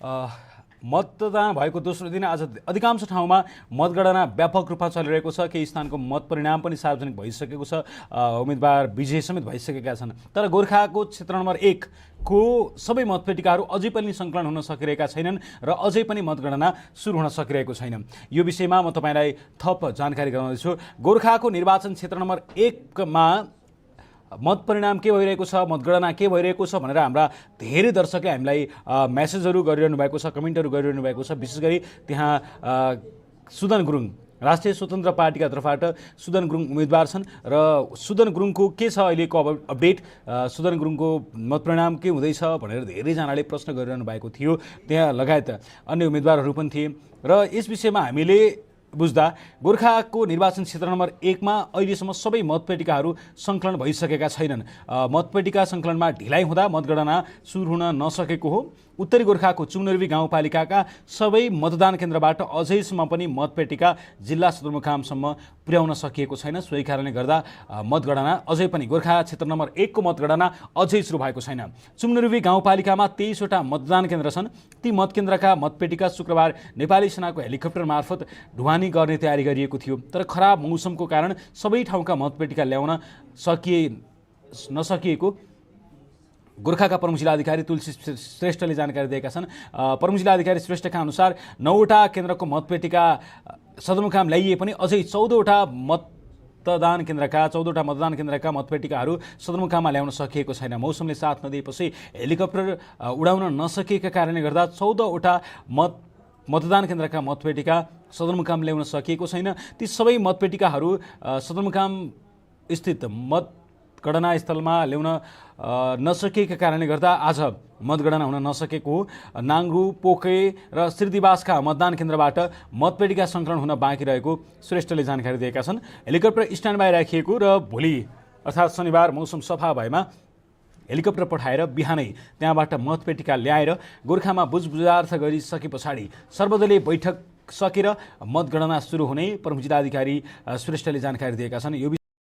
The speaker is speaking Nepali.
अ, मतदान भएको दोस्रो दिन आज अधिकांश ठाउँमा मतगणना व्यापक रूपमा चलिरहेको छ। केही स्थानको मत परिणाम पनि सार्वजनिक भइसकेको छ। उम्मेदवार विजय समेत भइसकेका छन्। तर गोर्खाको क्षेत्र नम्बर 1 को सबै मतपेटिकाहरू अझै पनि सङ्कलन हुन सकिरहेका छैनन् र अझै पनि मतगणना सुरु हुन सकिरहेको छैन। यो विषयमा म तपाईँलाई थप जानकारी गराउँदैछु। गोर्खाको निर्वाचन क्षेत्र नम्बर 1 मा मत परिणाम के भइरहेको छ, मतगणना के भइरहेको छ भनेर हाम्रा धेरै दर्शकले हामीलाई मेसेजहरू गरिरहनु भएको छ, कमेन्टहरू गरिरहनु भएको छ। विशेष गरी त्यहाँ सुदन गुरुङ राष्ट्रिय स्वतन्त्र पार्टीका तर्फबाट सुदन गुरुङ उम्मेदवार छन् र सुदन गुरुङको के छ अहिलेको अपडेट, सुदन गुरुङको मतपरिणाम के हुँदैछ भनेर धेरैजनाले प्रश्न गरिरहनु भएको थियो। त्यहाँ लगायत अन्य उम्मेदवारहरू पनि थिए र यस विषयमा हामीले बुझ्दा गोर्खाको निर्वाचन क्षेत्र नम्बर 1 मा अहिलेसम्म सबै मतपेटिकाहरू सङ्कलन भइसकेका छैनन्। मतपेटिका सङ्कलनमा ढिलाइ हुँदा मतगणना सुरु हुन नसकेको हो। उत्तरी गोर्खाको चुम्नरुवी गाउँपालिकाका सबै मतदान केन्द्रबाट अझैसम्म पनि मतपेटिका जिल्ला सदरमुकामसम्म पुर्याउन सकिएको छैन। सोही कारणले गर्दा मतगणना अझै पनि गोर्खा क्षेत्र नम्बर 1 को मतगणना अझै सुरु भएको छैन। चुम्नरुवी गाउँपालिकामा 23 वटा मतदान केन्द्र छन्। ती मतकेन्द्रका मतपेटिका शुक्रबार नेपाली सेनाको हेलिकप्टर मार्फत ढुवानी गर्ने तयारी गरिएको थियो। तर खराब मौसमको कारण सबै ठाउँका मतपेटिका ल्याउन नसकिएको गोर्खाका प्रमुख जिल्लाधिकारी तुलसी श्रेष्ठले जानकारी दिएका छन्। प्रमुख जिल्लाधिकारी श्रेष्ठका अनुसार 9वटा केन्द्रको मतपेटिका सदरमुकाम ल्याइए पनि अझै 14वटा मतदान केन्द्रका मतपेटिकाहरू सदरमुकाममा ल्याउन सकिएको छैन। मौसमले साथ नदिएपछि हेलिकप्टर उडाउन नसकेका कारणले गर्दा 14वटा मतदान केन्द्रका मतपेटिका सदरमुकाम ल्याउन सकिएको छैन। ती सबै मतपेटिकाहरू सदरमुकाम स्थित मतगणना स्थलमा ल्याउन नसकेका कारणले गर्दा आज मतगणना हुन नसकेको हो। नाङ्गु, पोखे र श्रीदिवासका मतदान केन्द्रबाट मतपेटिका सङ्कलन हुन बाँकी रहेको श्रेष्ठले जानकारी दिएका छन्। हेलिकप्टर स्ट्यान्ड बाई राखिएको र भोलि अर्थात् शनिबार मौसम सफा भएमा हेलिकप्टर पठाएर बिहानै त्यहाँबाट मतपेटिका ल्याएर गोर्खामा बुझबुझार्थ गरिसके पछाडि सर्वदलीय बैठक सकेर मतगणना सुरु हुने प्रमुख जिल्लाधिकारी श्रेष्ठले जानकारी दिएका छन्।